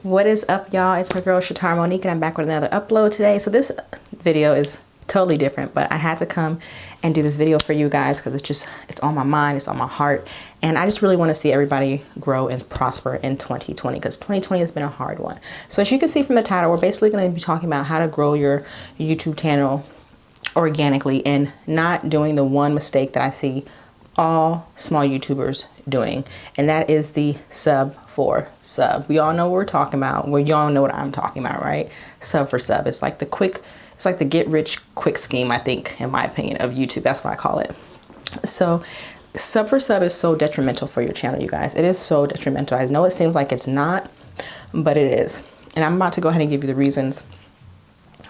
What is up, y'all? It's my girl Shatara Monique, and I'm back with another upload today. So this video is totally different, but I had to come and do this video for you guys because it's on my mind, it's on my heart, and I just really want to see everybody grow and prosper in 2020 because 2020 has been a hard one. So as you can see from the title, we're basically going to be talking about how to grow your YouTube channel organically and not doing the one mistake that I see all small YouTubers doing, and that is the sub for sub. We all know what we're talking about. Well, y'all know what I'm talking about, right? Sub for sub. It's like the get rich quick scheme, I think, in my opinion, of YouTube. That's what I call it. So sub for sub is so detrimental for your channel, you guys. It is so detrimental. I know it seems like it's not, but it is. And I'm about to go ahead and give you the reasons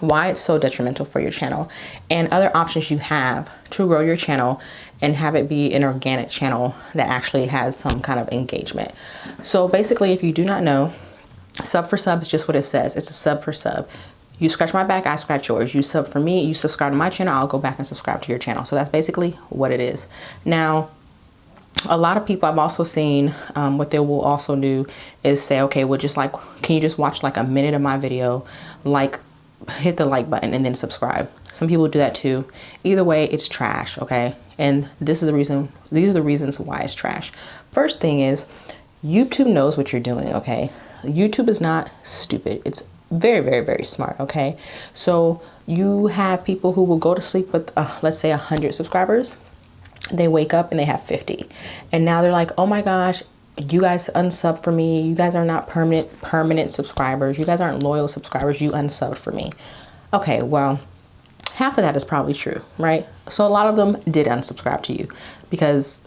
why it's so detrimental for your channel and other options you have to grow your channel and have it be an organic channel that actually has some kind of engagement. So basically, if you do not know, sub for sub is just what it says. It's a sub for sub. You scratch my back, I scratch yours. You sub for me, you subscribe to my channel, I'll go back and subscribe to your channel. So that's basically what it is. Now, a lot of people I've also seen, what they will also do is say, okay, well, just like, can you just watch like a minute of my video, like hit the like button and then subscribe. Some people do that too. Either way, it's trash, okay? And these are the reasons why it's trash. First thing is, YouTube knows what you're doing, okay? YouTube is not stupid. It's very, very, very smart, okay? So you have people who will go to sleep with, let's say 100 subscribers. They wake up and they have 50. And now they're like, oh my gosh, you guys unsub for me. You guys are not permanent subscribers. You guys aren't loyal subscribers. You unsubbed for me. Okay, well, half of that is probably true, right? So a lot of them did unsubscribe to you because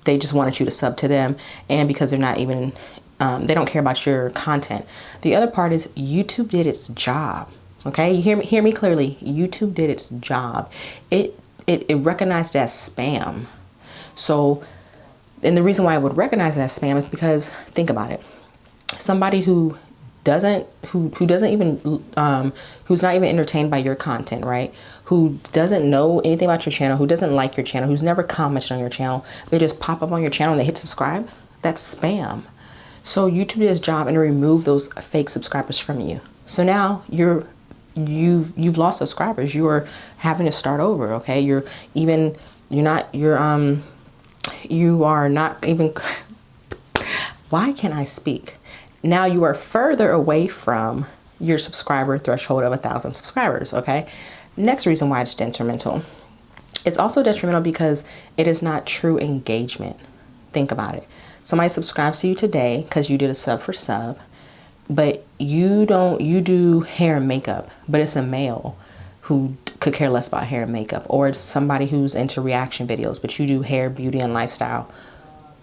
they just wanted you to sub to them, and because they're not even, they don't care about your content. The other part is YouTube did its job. Okay, you hear me clearly. YouTube did its job. It recognized it as spam. So, and the reason why I would recognize it as spam is because, think about it. Somebody who's not even entertained by your content, right? Who doesn't know anything about your channel, who doesn't like your channel, who's never commented on your channel, they just pop up on your channel and they hit subscribe. That's spam. So YouTube did its job and removed those fake subscribers from you. So now you've lost subscribers. You are having to start over. Okay, you are not even, why can't I speak? Now you are further away from your subscriber threshold of 1,000 subscribers, okay? Next reason why it's detrimental. It's also detrimental because it is not true engagement. Think about it. Somebody subscribes to you today because you did a sub for sub, but you do hair and makeup, but it's a male who could care less about hair and makeup, or it's somebody who's into reaction videos, but you do hair, beauty, and lifestyle.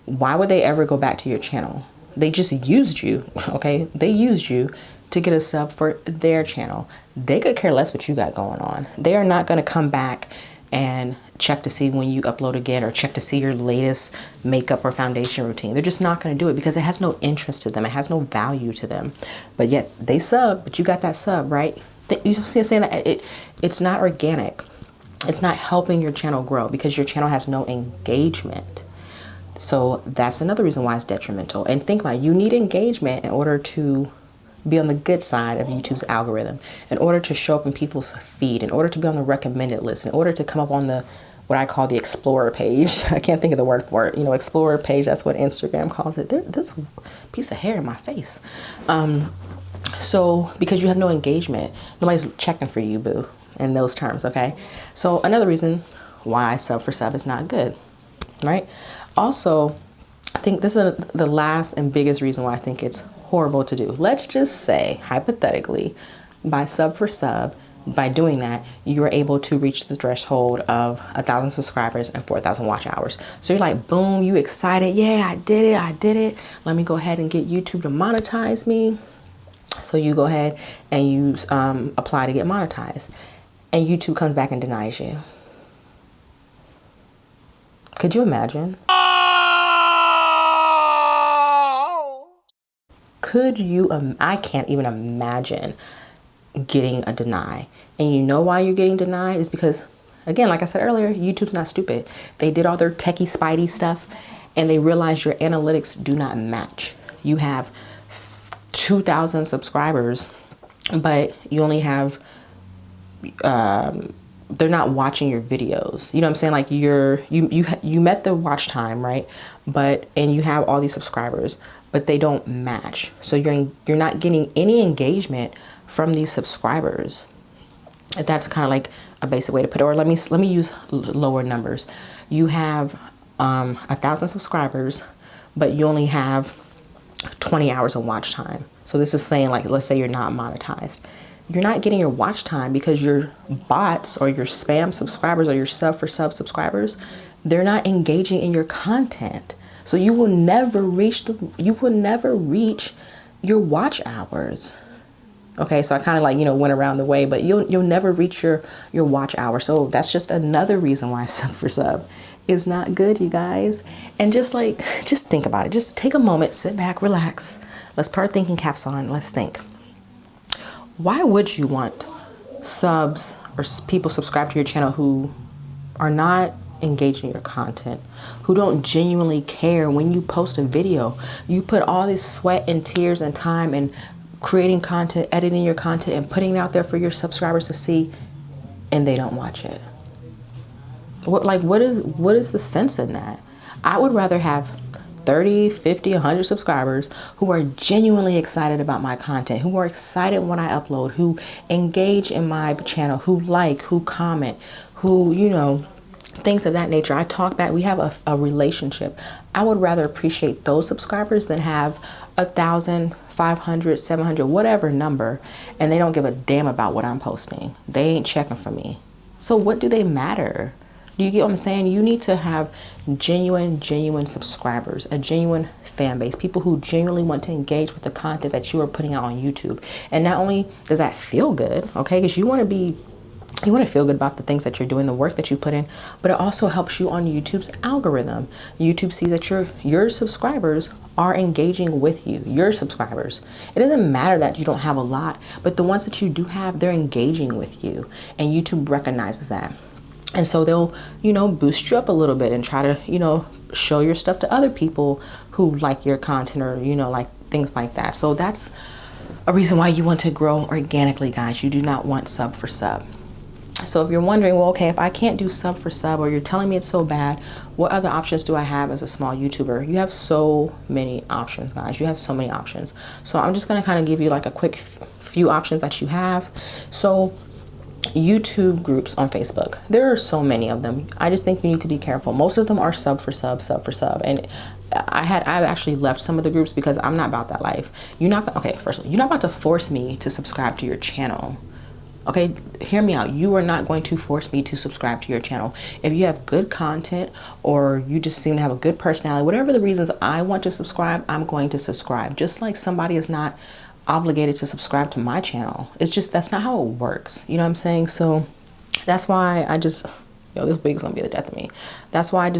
Why would they ever go back to your channel? They just used you, okay? They used you to get a sub for their channel. They could care less what you got going on. They are not gonna come back and check to see when you upload again or check to see your latest makeup or foundation routine. They're just not gonna do it because it has no interest to them. It has no value to them. But yet they sub, but you got that sub, right? You see saying that it's not organic. It's not helping your channel grow because your channel has no engagement. So that's another reason why it's detrimental. And think about it, you need engagement in order to be on the good side of YouTube's algorithm, in order to show up in people's feed, in order to be on the recommended list, in order to come up on the, what I call the Explorer page. I can't think of the word for it. You know, Explorer page, that's what Instagram calls it. There's a piece of hair in my face. So because you have no engagement, nobody's checking for you, boo, in those terms, okay? So another reason why sub for sub is not good, right? Also, I think this is the last and biggest reason why I think it's horrible to do. Let's just say, hypothetically, by sub for sub, by doing that, you are able to reach the threshold of 1,000 subscribers and 4,000 watch hours. So you're like, boom, you excited. Yeah, I did it. Let me go ahead and get YouTube to monetize me. So you go ahead and you apply to get monetized, and YouTube comes back and denies you. Could you imagine? Could you? I can't even imagine getting a deny. And you know why you're getting denied is because, again, like I said earlier, YouTube's not stupid. They did all their techie spidey stuff and they realized your analytics do not match. You have 2,000 subscribers, but you only have, they're not watching your videos. You know what I'm saying? Like you met the watch time, right? And you have all these subscribers, but they don't match. So you're not getting any engagement from these subscribers. If that's kind of like a basic way to put it, or let me use lower numbers. You have 1,000 subscribers, but you only have 20 hours of watch time. So this is saying, like, let's say you're not monetized. You're not getting your watch time because your bots or your spam subscribers or your sub for sub subscribers, they're not engaging in your content. So you will never reach your watch hours. Okay, so I kind of like, went around the way, but you'll never reach your watch hour. So that's just another reason why sub for sub is not good, you guys. And just think about it. Just take a moment, sit back, relax. Let's put our thinking caps on. Let's think. Why would you want subs or people subscribe to your channel who are not engaging your content, who don't genuinely care when you post a video? You put all this sweat and tears and time and creating content, editing your content, and putting it out there for your subscribers to see, and they don't watch it. What is the sense in that? I would rather have 30, 50, 100 subscribers who are genuinely excited about my content, who are excited when I upload, who engage in my channel, who comment, who, things of that nature. I talk back. We have a relationship. I would rather appreciate those subscribers than have 1,000, 500, 700, whatever number, and they don't give a damn about what I'm posting. They ain't checking for me. So what do they matter? Do you get what I'm saying? You need to have genuine subscribers, a genuine fan base, people who genuinely want to engage with the content that you are putting out on YouTube. And not only does that feel good, okay, because you want to feel good about the things that you're doing, the work that you put in, but it also helps you on YouTube's algorithm. YouTube sees that your subscribers are engaging with you, your subscribers. It doesn't matter that you don't have a lot, but the ones that you do have, they're engaging with you, and YouTube recognizes that. And so they'll, boost you up a little bit and try to, show your stuff to other people who like your content or, like things like that. So that's a reason why you want to grow organically, guys. You do not want sub for sub. So if you're wondering, well, okay, if I can't do sub for sub, or you're telling me it's so bad, what other options do I have as a small YouTuber? You have so many options, guys. You have so many options. So I'm just going to kind of give you like a quick few options that you have. So YouTube groups on Facebook, there are so many of them. I just think you need to be careful. Most of them are sub for sub. And I've actually left some of the groups because I'm not about that life. First of all, you're not about to force me to subscribe to your channel. Okay, hear me out. You are not going to force me to subscribe to your channel. If you have good content or you just seem to have a good personality, whatever the reasons I want to subscribe, I'm going to subscribe. Just like somebody is not obligated to subscribe to my channel. It's just, that's not how it works. You know what I'm saying? So that's why I just, this wig's gonna be the death of me. That's why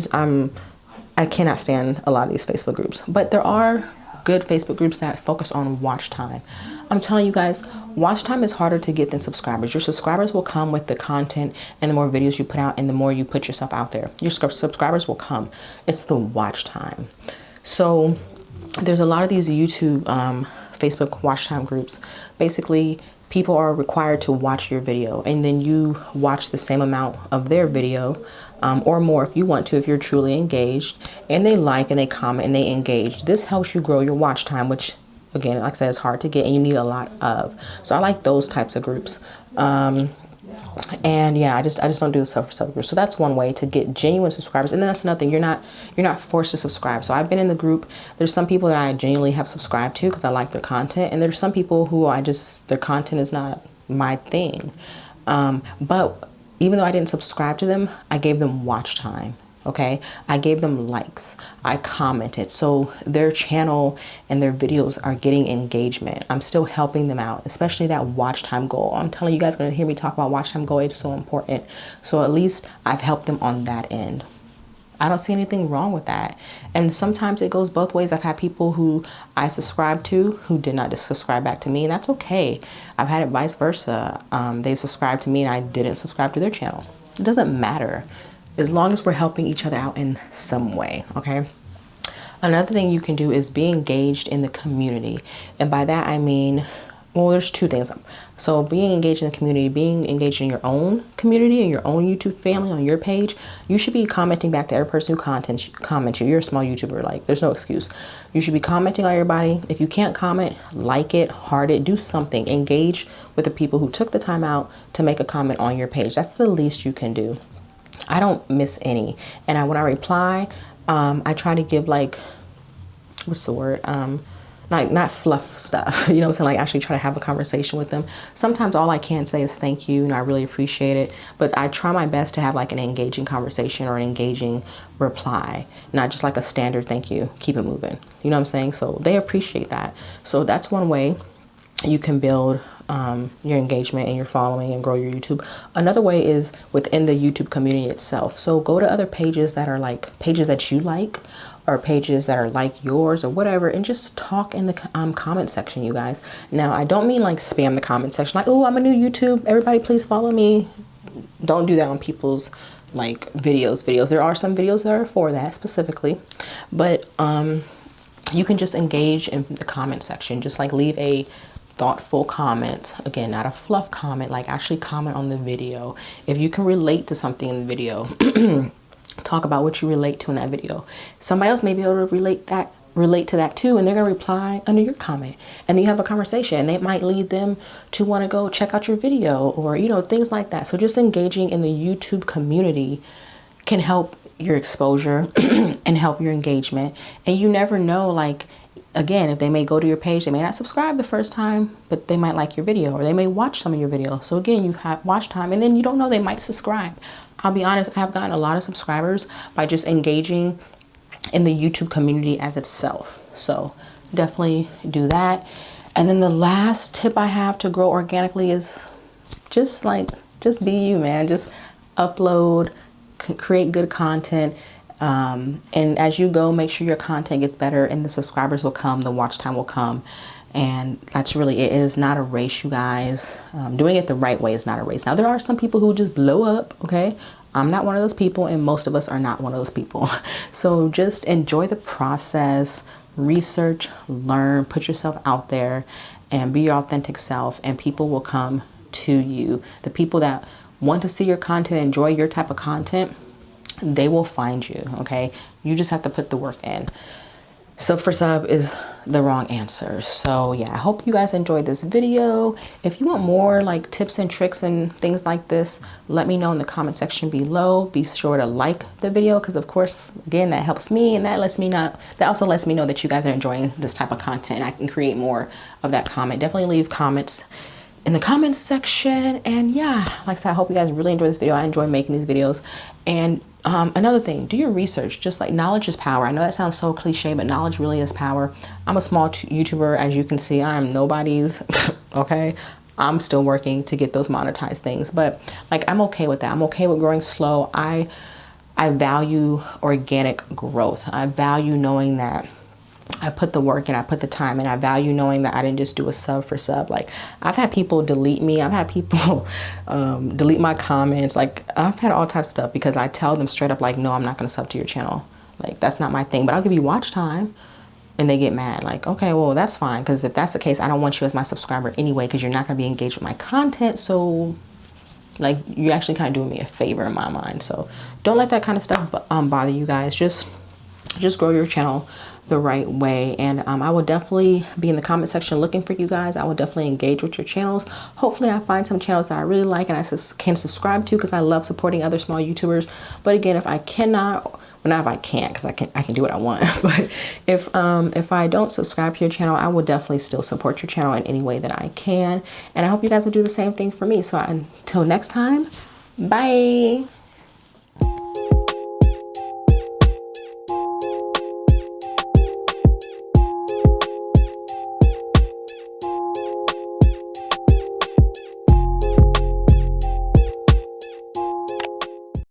I cannot stand a lot of these Facebook groups. But there are good Facebook groups that focus on watch time. I'm telling you guys, watch time is harder to get than subscribers. Your subscribers will come with the content, and the more videos you put out and the more you put yourself out there, your subscribers will come. It's the watch time. So there's a lot of these YouTube, Facebook watch time groups. Basically, people are required to watch your video, and then you watch the same amount of their video, or more if you want to, if you're truly engaged, and they like and they comment and they engage. This helps you grow your watch time, which again, like I said, it's hard to get and you need a lot of. So I like those types of groups. And yeah, I just don't do the sub for sub group. So that's one way to get genuine subscribers. And then that's another thing, you're not forced to subscribe. So I've been in the group. There's some people that I genuinely have subscribed to because I like their content, and there's some people who their content is not my thing. But even though I didn't subscribe to them, I gave them watch time. Okay, I gave them likes, I commented, so their channel and their videos are getting engagement. I'm still helping them out, especially that watch time goal. I'm telling you guys, gonna hear me talk about watch time goal. It's so important. So at least I've helped them on that end. I don't see anything wrong with that. And sometimes it goes both ways. I've had people who I subscribed to who did not just subscribe back to me, and that's okay. I've had it vice versa. They've subscribed to me and I didn't subscribe to their channel. It doesn't matter, as long as we're helping each other out in some way, okay? Another thing you can do is be engaged in the community. And by that, I mean, well, there's two things. So being engaged in the community, being engaged in your own community and your own YouTube family on your page, you should be commenting back to every person who comments you. You're a small YouTuber, like there's no excuse. You should be commenting on everybody. If you can't comment, like it, heart it, do something. Engage with the people who took the time out to make a comment on your page. That's the least you can do. I don't miss any. And when I reply, I try to give like, what's the word? Like not fluff stuff, you know what I'm saying? Like actually try to have a conversation with them. Sometimes all I can say is thank you and I really appreciate it. But I try my best to have like an engaging conversation or an engaging reply, not just like a standard thank you, keep it moving. You know what I'm saying? So they appreciate that. So that's one way you can build your engagement and your following and grow your YouTube. Another way is within the YouTube community itself. So go to other pages that are like pages that you like, or pages that are like yours or whatever, and just talk in the comment section, you guys. Now, I don't mean like spam the comment section, like, oh, I'm a new YouTube, everybody please follow me. Don't do that on people's like videos. There are some videos that are for that specifically, but you can just engage in the comment section. Just like leave a thoughtful comment, again, not a fluff comment, like actually comment on the video. If you can relate to something in the video, talk about what you relate to in that video. Somebody else may be able to relate to that too, and they're gonna reply under your comment, and then you have a conversation, and it might lead them to want to go check out your video, or you know, things like that. So just engaging in the YouTube community can help your exposure and help your engagement. And you never know, like, again, if they may go to your page, they may not subscribe the first time, but they might like your video, or they may watch some of your video. So again, you've had watch time, and then you don't know, they might subscribe. I'll be honest, I have gotten a lot of subscribers by just engaging in the YouTube community as itself. So definitely do that. And then the last tip I have to grow organically is just be you, man. Just upload, create good content. And as you go, make sure your content gets better, and the subscribers will come, the watch time will come. And that's really it. It is not a race, you guys. Doing it the right way is not a race. Now, there are some people who just blow up, okay? I'm not one of those people, and most of us are not one of those people. So just enjoy the process, research, learn, put yourself out there, and be your authentic self, and people will come to you. The people that want to see your content, enjoy your type of content, they will find you, okay? You just have to put the work in. Sub for sub is the wrong answer. So yeah, I hope you guys enjoyed this video. If you want more like tips and tricks and things like this, let me know in the comment section below. Be sure to like the video, because of course, again, that helps me, and that also lets me know that you guys are enjoying this type of content. I can create more of that comment. Definitely leave comments in the comments section. And yeah, like I said, I hope you guys really enjoy this video. I enjoy making these videos. And another thing, do your research. Just like knowledge is power. I know that sounds so cliche, but knowledge really is power. I'm a small YouTuber. As you can see, I am nobody's, okay? I'm still working to get those monetized things, but like, I'm okay with that. I'm okay with growing slow. I value organic growth. I value knowing that I put the work and I put the time, and I value knowing that I didn't just do a sub for sub. Like, I've had people delete me. I've had people delete my comments. Like, I've had all types of stuff because I tell them straight up, like, no, I'm not going to sub to your channel. Like, that's not my thing, but I'll give you watch time. And they get mad. Like, okay, well, that's fine. Because if that's the case, I don't want you as my subscriber anyway, because you're not going to be engaged with my content. So like, you actually kind of doing me a favor in my mind. So don't let that kind of stuff bother you guys. Just grow your channel the right way. And I will definitely be in the comment section looking for you guys. I will definitely engage with your channels. Hopefully I find some channels that I really like and I can subscribe to, because I love supporting other small YouTubers. But again, if I cannot, well, not if I can't, because I can do what I want. But if I don't subscribe to your channel, I will definitely still support your channel in any way that I can. And I hope you guys will do the same thing for me. So until next time, bye.